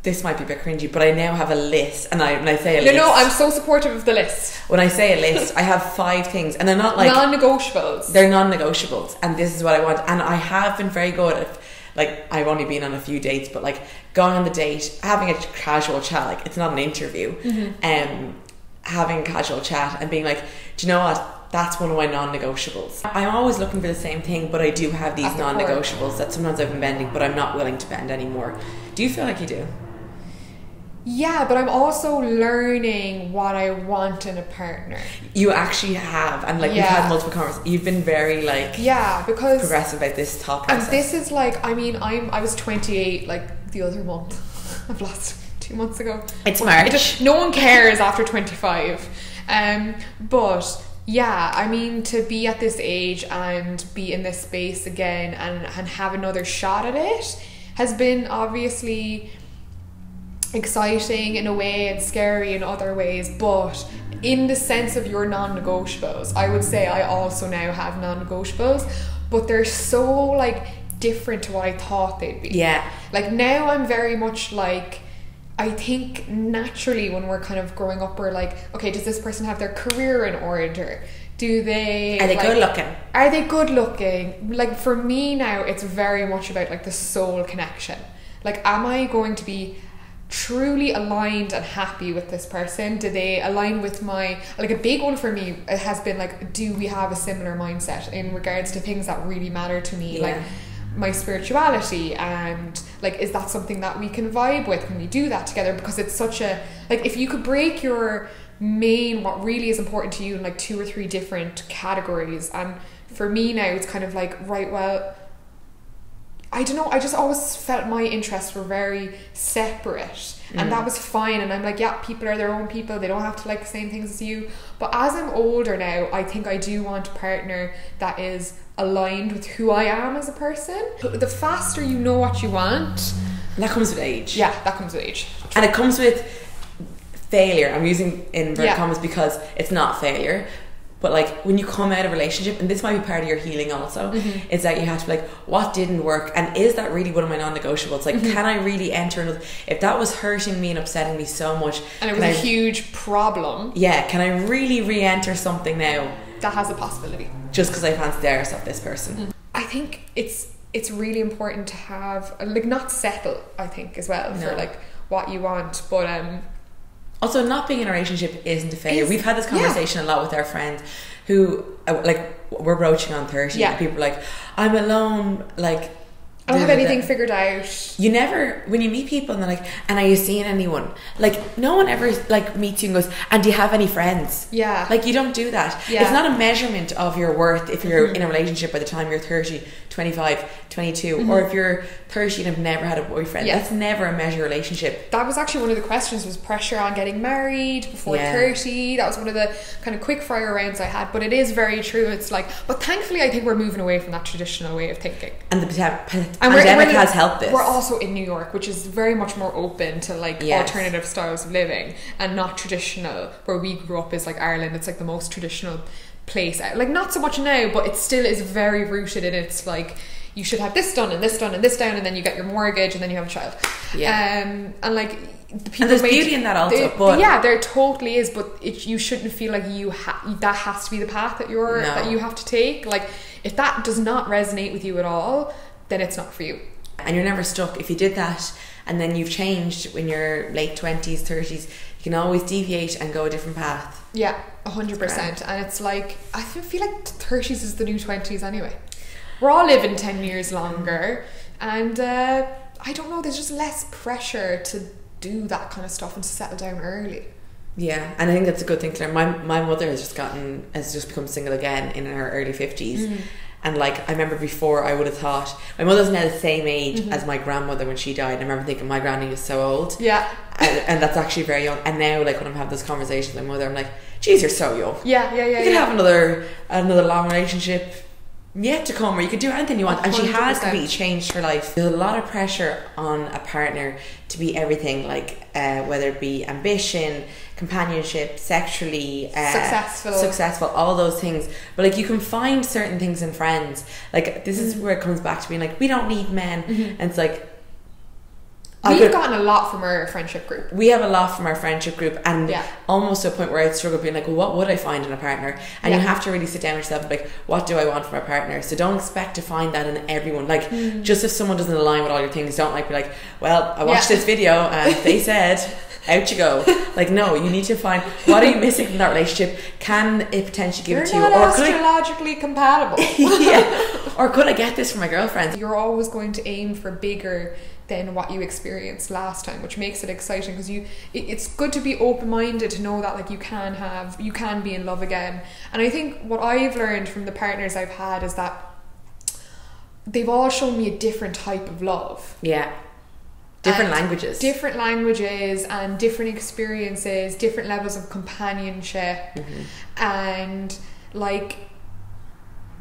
Speaker 2: this might be a bit cringy, but I now have a list, and when I say a list...
Speaker 1: No, I'm so supportive of the list.
Speaker 2: When I say a list, I have 5 things, and they're not like...
Speaker 1: Non-negotiables.
Speaker 2: They're non-negotiables, and this is what I want. And I have been very good at, like, I've only been on a few dates, but like going on the date, having a casual chat, like it's not an interview, having a casual chat and being like, do you know what? That's one of my non-negotiables. I'm always looking for the same thing, but I do have these non-negotiables that sometimes I've been bending, but I'm not willing to bend anymore. Do you feel like you do?
Speaker 1: Yeah, but I'm also learning what I want in a partner.
Speaker 2: You actually have, and like we've had multiple conversations. You've been very like
Speaker 1: because
Speaker 2: progressive about this thought process.
Speaker 1: And this is like, I mean, I was 28 like the other month. I've lost 2 months ago.
Speaker 2: It's March.
Speaker 1: No one cares after 25. But yeah, I mean, to be at this age and be in this space again and have another shot at it has been obviously exciting in a way and scary in other ways, but in the sense of your non-negotiables, I would say I also now have non-negotiables, but they're so like different to what I thought they'd be. Like now I'm very much like, I think naturally when we're kind of growing up, we're like, okay, does this person have their career in order? Are they
Speaker 2: good looking?
Speaker 1: Are they good looking? Like for me now, it's very much about like the soul connection. Like, am I going to be truly aligned and happy with this person? Do they align with my, like a big one for me has been like, do we have a similar mindset in regards to things that really matter to me, like my spirituality, and like, is that something that we can vibe with? Can we do that together? Because it's such a, like, if you could break your main, what really is important to you in like 2 or 3 different categories, and for me now it's kind of like, right, well, I don't know, I just always felt my interests were very separate, and that was fine, and I'm like, yeah, people are their own people, they don't have to like the same things as you. But as I'm older now, I think I do want a partner that is aligned with who I am as a person. The faster you know what you want,
Speaker 2: that comes with age.
Speaker 1: Yeah, that comes with age.
Speaker 2: And it comes with failure. I'm using inverted commas because it's not failure. But like when you come out of a relationship, and this might be part of your healing also, is that you have to be like, what didn't work? And is that really one of my non-negotiables? Like, can I really enter another? If that was hurting me and upsetting me so much,
Speaker 1: and it was a huge problem,
Speaker 2: can I really re-enter something now?
Speaker 1: That has a possibility.
Speaker 2: Just because I fancy the arse of this person.
Speaker 1: I think it's really important to have, like, not settle, I think, as well, for like what you want, but
Speaker 2: also, not being in a relationship isn't a failure. We've had this conversation a lot with our friends who, like, we're broaching on 30. And people are like, I'm alone, like,
Speaker 1: I don't have anything figured out.
Speaker 2: You never, when you meet people and they're like, and are you seeing anyone? Like, no one ever, like, meets you and goes, and do you have any friends?
Speaker 1: Yeah.
Speaker 2: Like, you don't do that. Yeah. It's not a measurement of your worth if you're in a relationship by the time you're 30, 25, 22, or if you're 30 and have never had a boyfriend. That's never a measure of relationship.
Speaker 1: That was actually one of the questions, was pressure on getting married before 30. That was one of the kind of quick fire rounds I had, but it is very true. It's like, but thankfully I think we're moving away from that traditional way of thinking.
Speaker 2: And the pandemic has helped this.
Speaker 1: We're also in New York, which is very much more open to like alternative styles of living and not traditional. Where we grew up is like Ireland. It's like the most traditional place. Like, not so much now, but it still is very rooted in, it's like, you should have this done and this done and this down, and then you get your mortgage and then you have a child. And like, the people,
Speaker 2: and there's beauty in that also, but
Speaker 1: there totally is, but you shouldn't feel like that has to be the path that you have to take. Like, if that does not resonate with you at all, then it's not for you.
Speaker 2: And you're never stuck. If you did that and then you've changed when you're late 20s, 30s, you can always deviate and go a different path.
Speaker 1: Yeah, 100%. And it's like, I feel like 30s is the new 20s anyway. We're all living 10 years longer, and I don't know, there's just less pressure to do that kind of stuff and to settle down early.
Speaker 2: Yeah, and I think that's a good thing to learn. My mother has just become single again in her early 50s, And like, I remember before I would have thought, my mother's now the same age as my grandmother when she died. And I remember thinking my granny was so old.
Speaker 1: Yeah.
Speaker 2: And that's actually very young. And now, like, when I'm having those conversations with my mother, I'm like, geez, you're so young.
Speaker 1: Yeah.
Speaker 2: You could have another long relationship yet to come, where you could do anything you want. And she has completely changed her life. There's a lot of pressure on a partner to be everything, like whether it be ambition, companionship, sexually successful, all those things. But like, you can find certain things in friends. Like, this is where it comes back to being like, we don't need men. And it's like,
Speaker 1: we've gotten a lot from our friendship group.
Speaker 2: We have a lot from our friendship group, and almost to a point where I'd struggle being like, well, what would I find in a partner? And you have to really sit down with yourself and be like, what do I want from a partner? So don't expect to find that in everyone. Like, just if someone doesn't align with all your things, don't like be like, well, I watched this video and they said, out you go. Like, no, you need to find, what are you missing from that relationship? Can it potentially give it to you?
Speaker 1: You're not astrologically compatible.
Speaker 2: Or could I get this from my girlfriends?
Speaker 1: You're always going to aim for bigger than what you experienced last time, which makes it exciting, because it's good to be open-minded, to know that like you can be in love again. And I think what I've learned from the partners I've had is that they've all shown me a different type of love. Different languages and different experiences, different levels of companionship. And like,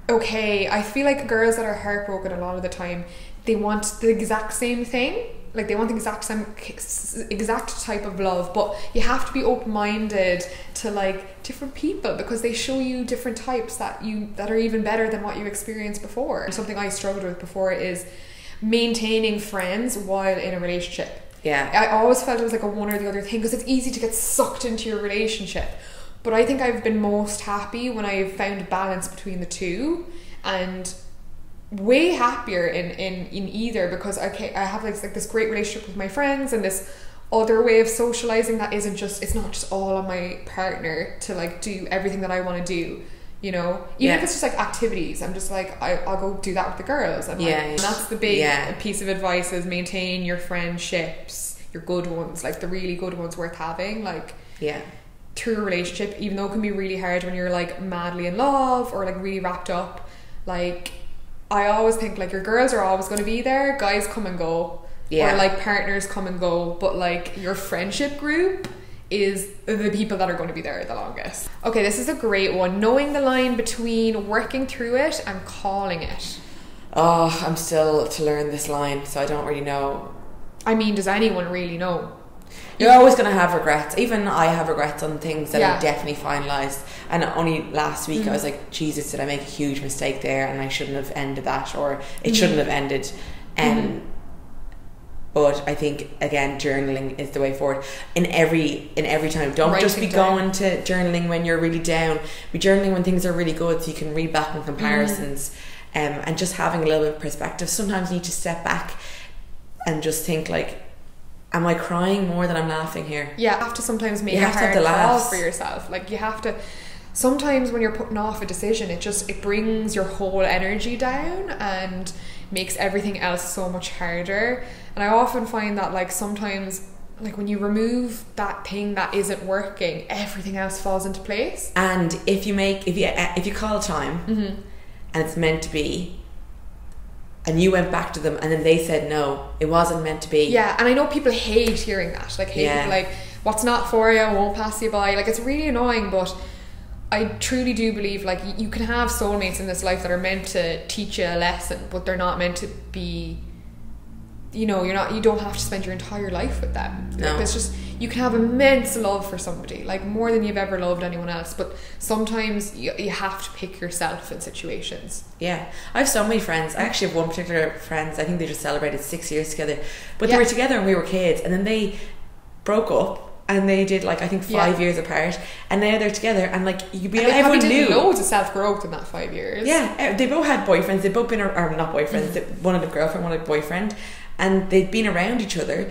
Speaker 1: okay, I feel like girls that are heartbroken a lot of the time, they want the exact same thing. Like, they want the exact type of love, but you have to be open-minded to like different people, because they show you different types that are even better than what you experienced before. Something I struggled with before is maintaining friends while in a relationship. I always felt it was like a one or the other thing, because it's easy to get sucked into your relationship. But I think I've been most happy when I've found balance between the two, and way happier in either, because I have like this great relationship with my friends, and this other way of socializing that it's not just all on my partner to like do everything that I want to do, you know, even if it's just like activities. I'm just like, I'll go do that with the girls. And that's the big piece of advice, is maintain your friendships, your good ones, like the really good ones worth having, like through a relationship, even though it can be really hard when you're like madly in love or like really wrapped up. Like, I always think like your girls are always going to be there, guys come and go, or like partners come and go, but like your friendship group is the people that are going to be there the longest. Okay, this is a great one. Knowing the line between working through it and calling it.
Speaker 2: Oh, I'm still to learn this line, so I don't really know.
Speaker 1: I mean, does anyone really know?
Speaker 2: You're always going to have regrets. Even I have regrets on things that are definitely finalised. And only last week I was like, Jesus, did I make a huge mistake there, and I shouldn't have ended that, or it shouldn't have ended. But I think, again, journaling is the way forward. In every time. Don't just be going to journaling when you're really down. Be journaling when things are really good, so you can read back on comparisons. And just having a little bit of perspective. Sometimes you need to step back and just think like, am I crying more than I'm laughing here?
Speaker 1: Yeah, you have to sometimes make a hard call for yourself. Like, you have to, sometimes when you're putting off a decision, it brings your whole energy down and makes everything else so much harder. And I often find that like sometimes, like when you remove that thing that isn't working, everything else falls into place.
Speaker 2: And if you call time and it's meant to be, and you went back to them and then they said no, it wasn't meant to be.
Speaker 1: Yeah, and I know people hate hearing that. Like, people like, what's not for you won't pass you by. Like, it's really annoying, but I truly do believe like you can have soulmates in this life that are meant to teach you a lesson, but they're not meant to be, you know, you don't have to spend your entire life with them.
Speaker 2: No.
Speaker 1: Like, it's just, you can have immense love for somebody, like more than you've ever loved anyone else, but sometimes you have to pick yourself in situations.
Speaker 2: Yeah, I have so many friends. I actually have one particular friends, I think they just celebrated 6 years together, but they were together when we were kids, and then they broke up. And they did like, I think 5 years apart, and now they're together, and like everyone knew
Speaker 1: loads of self-growth in that 5 years.
Speaker 2: Yeah, they both had boyfriends. They'd both been, or not boyfriends, one had a girlfriend, one had a boyfriend, and they'd been around each other.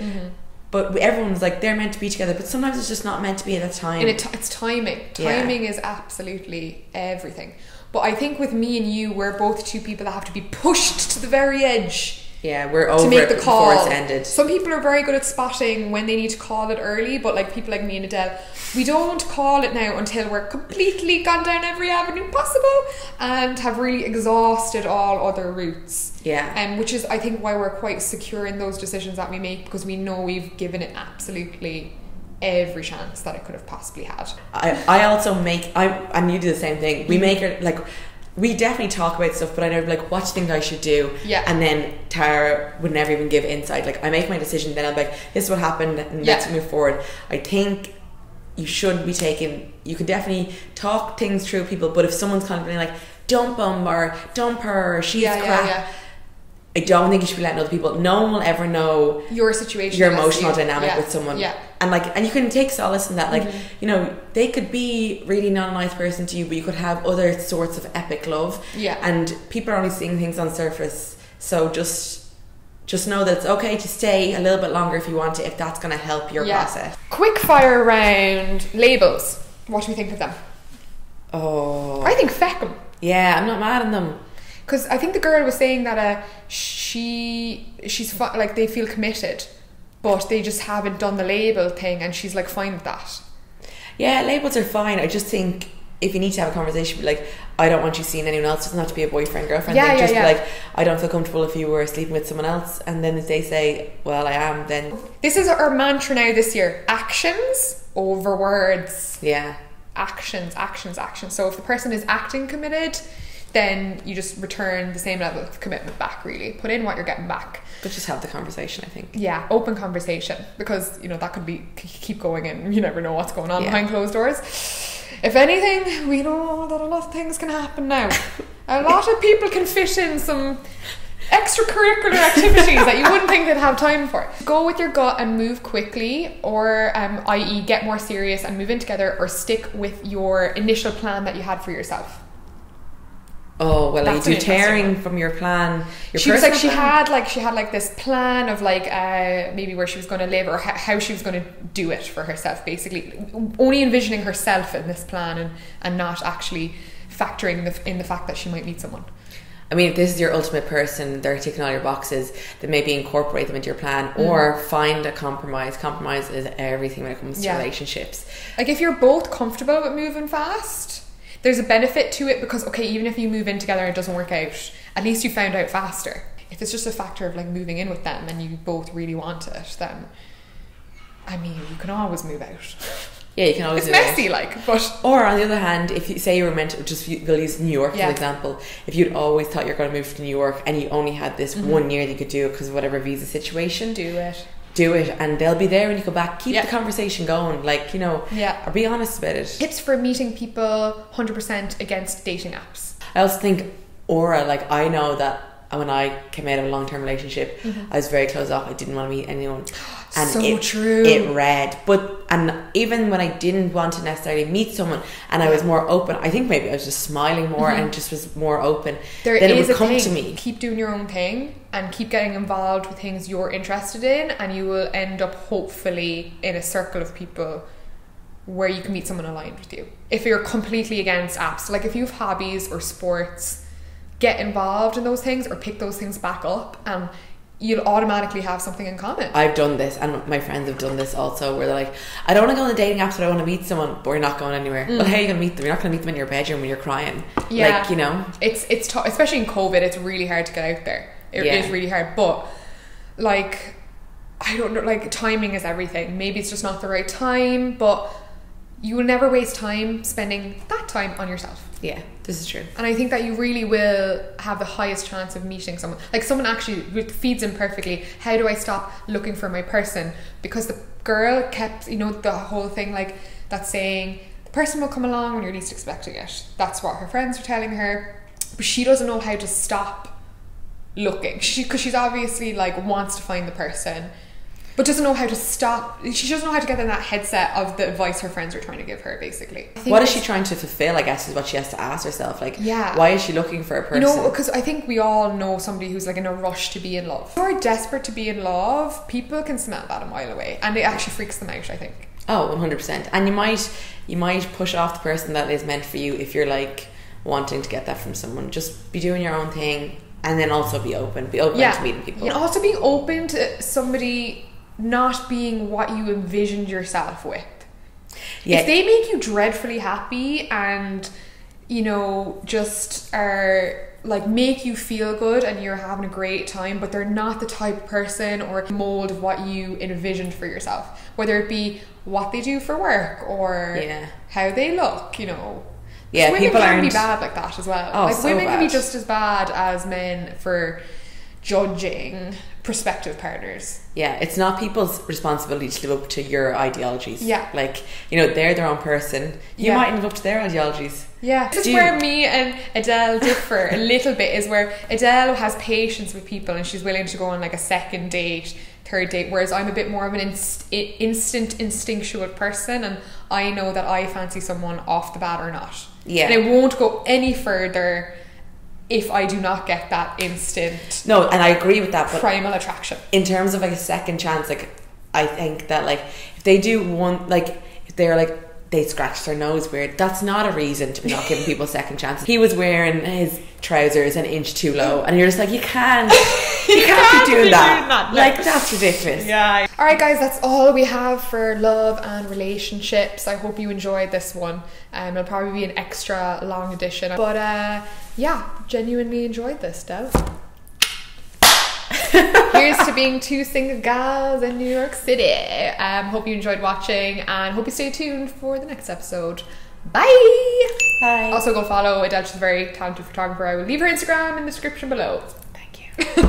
Speaker 2: But everyone was like, they're meant to be together, but sometimes it's just not meant to be at that time.
Speaker 1: And it's timing. Timing is absolutely everything. But I think with me and you, we're both two people that have to be pushed to the very edge
Speaker 2: Yeah, we're over
Speaker 1: to make
Speaker 2: it
Speaker 1: the call.
Speaker 2: before it's ended.
Speaker 1: Some people are very good at spotting when they need to call it early, but like people like me and Adele, we don't call it now until we're completely gone down every avenue possible and have really exhausted all other routes.
Speaker 2: Yeah.
Speaker 1: Which is, I think, why we're quite secure in those decisions that we make, because we know we've given it absolutely every chance that it could have possibly had.
Speaker 2: I also make, and you do the same thing. We make it like, we definitely talk about stuff, but I know like, what do you think I should do?
Speaker 1: Yeah.
Speaker 2: And then Tara would never even give insight. Like, I make my decision, then I'll be like, this is what happened, and let's move forward. I think you should be taking, you can definitely talk things through people, but if someone's kind of being like, dump him or dump her, or she's crap, I don't think you should be letting other people. No one will ever know
Speaker 1: your situation,
Speaker 2: your emotional dynamic with someone.
Speaker 1: Yeah.
Speaker 2: And like, and you can take solace in that. Like, you know, they could be really not a nice person to you, but you could have other sorts of epic love.
Speaker 1: Yeah. And
Speaker 2: people are only seeing things on surface. So just know that it's okay to stay a little bit longer if you want to, if that's going to help your process.
Speaker 1: Quick fire round labels. What do we think of them?
Speaker 2: Oh,
Speaker 1: I think feck 'em.
Speaker 2: Yeah, I'm not mad at them.
Speaker 1: Because I think the girl was saying that she's like, they feel committed, but they just haven't done the label thing, and she's like fine with that.
Speaker 2: Yeah, labels are fine. I just think if you need to have a conversation, be like, I don't want you seeing anyone else. It doesn't have to be a boyfriend, girlfriend thing. Just be like, I don't feel comfortable if you were sleeping with someone else. And then if they say, well, I am, then... This
Speaker 1: is our mantra now this year. Actions over words.
Speaker 2: Yeah.
Speaker 1: Actions. So if the person is acting committed, then you just return the same level of commitment back, really. Put in what you're getting back.
Speaker 2: But just have the conversation, I think.
Speaker 1: Yeah, open conversation. Because, you know, that could be, keep going and you never know what's going on behind closed doors. If anything, we know that a lot of things can happen now. A lot of people can fit in some extracurricular activities that you wouldn't think they'd have time for. Go with your gut and move quickly, or i.e. get more serious and move in together, or stick with your initial plan that you had for yourself.
Speaker 2: Oh, well, are you tearing from your plan?
Speaker 1: She was like, she had like this plan of like maybe where she was going to live, or how she was going to do it for herself, basically only envisioning herself in this plan and not actually factoring in the fact that she might meet someone.
Speaker 2: I mean, if this is your ultimate person, they're ticking all your boxes, then maybe incorporate them into your plan, or find a compromise. Compromise is everything when it comes to relationships. Like,
Speaker 1: if you're both comfortable with moving fast, there's a benefit to it, because okay, even if you move in together and it doesn't work out, at least you found out faster. If it's just a factor of like moving in with them and you both really want it, then I mean, you can always move out.
Speaker 2: Yeah, you can always.
Speaker 1: It's messy, but.
Speaker 2: Or on the other hand, if you say you were meant to, we'll use New York as an example. If you'd always thought you're going to move to New York and you only had this 1 year that you could do it because of whatever visa situation, do it, and they'll be there when you go back. Keep the conversation going, like, you know, or be honest about it.
Speaker 1: Tips for meeting people 100% against dating apps.
Speaker 2: I also think, Aura, like, I know that when I came out of a long-term relationship, I was very closed off. I didn't want to meet anyone, and it read. And even when I didn't want to necessarily meet someone, and I was more open, I think maybe I was just smiling more and just was more open, then it would come to me.
Speaker 1: Keep doing your own thing and keep getting involved with things you're interested in, and you will end up hopefully in a circle of people where you can meet someone aligned with you. If you're completely against apps, like if you have hobbies or sports, get involved in those things or pick those things back up, and you'll automatically have something in common.
Speaker 2: I've done this, and my friends have done this also, where they're like, I don't want to go on the dating apps, but I want to meet someone, but we're not going anywhere. Well, how are you going to meet them? You're not going to meet them in your bedroom when you're crying.
Speaker 1: Yeah.
Speaker 2: Like, you know,
Speaker 1: it's tough, especially in COVID. It's really hard to get out there. It is really hard, but like, I don't know, like, timing is everything. Maybe it's just not the right time, but you will never waste time spending that time on yourself.
Speaker 2: Yeah, this is true.
Speaker 1: And I think that you really will have the highest chance of meeting someone. Like, someone actually feeds in perfectly. How do I stop looking for my person? Because the girl kept, you know, the whole thing, like, that saying, the person will come along when you're least expecting it. That's what her friends are telling her. But she doesn't know how to stop looking. Because she's obviously, like, wants to find the person, but doesn't know how to stop. She doesn't know how to get in that headset of the advice her friends are trying to give her, basically.
Speaker 2: What is she trying to fulfill, I guess, is what she has to ask herself. Like, why is she looking for a person?
Speaker 1: You know, because I think we all know somebody who's like in a rush to be in love. If you're desperate to be in love, people can smell that a mile away, and it actually freaks them out, I think.
Speaker 2: Oh, 100%. And you might push off the person that is meant for you if you're like wanting to get that from someone. Just be doing your own thing. and then also be open to meeting people.
Speaker 1: And also being open to somebody not being what you envisioned yourself with. If they make you dreadfully happy and, you know, just are like make you feel good and you're having a great time, but they're not the type of person or mold of what you envisioned for yourself, whether it be what they do for work or how they look, you know.
Speaker 2: Yeah,
Speaker 1: women
Speaker 2: people
Speaker 1: can be bad like that as well.
Speaker 2: Oh,
Speaker 1: like
Speaker 2: so
Speaker 1: women can be
Speaker 2: bad.
Speaker 1: just as bad as men for judging prospective partners.
Speaker 2: Yeah, it's not people's responsibility to live up to your ideologies.
Speaker 1: Yeah.
Speaker 2: Like, you know, they're their own person. You might live up to their ideologies.
Speaker 1: Yeah. This is where me and Adele differ a little bit, is where Adele has patience with people and she's willing to go on like a second date, third date, whereas I'm a bit more of an instant instinctual person, and I know that I fancy someone off the bat or not.
Speaker 2: Yeah.
Speaker 1: And it won't go any further if I do not get that instant
Speaker 2: No, and I agree with that, but
Speaker 1: primal attraction.
Speaker 2: in terms of like a second chance, like I think that like if they do one, like if they're like they scratch their nose weird, that's not a reason to be not giving people second chances. He was wearing his trousers an inch too low and you're just like, you can't be doing that.
Speaker 1: No.
Speaker 2: Like, that's ridiculous.
Speaker 1: Yeah. Alright guys, that's all we have for love and relationships. I hope you enjoyed this one. It'll probably be an extra long edition, but yeah, genuinely enjoyed this, Del. Here's to being two single gals in New York City. Hope you enjoyed watching and hope you stay tuned for the next episode. Bye!
Speaker 2: Bye.
Speaker 1: Also go follow Adele, she's a very talented photographer. I will leave her Instagram in the description below.
Speaker 2: Thank you.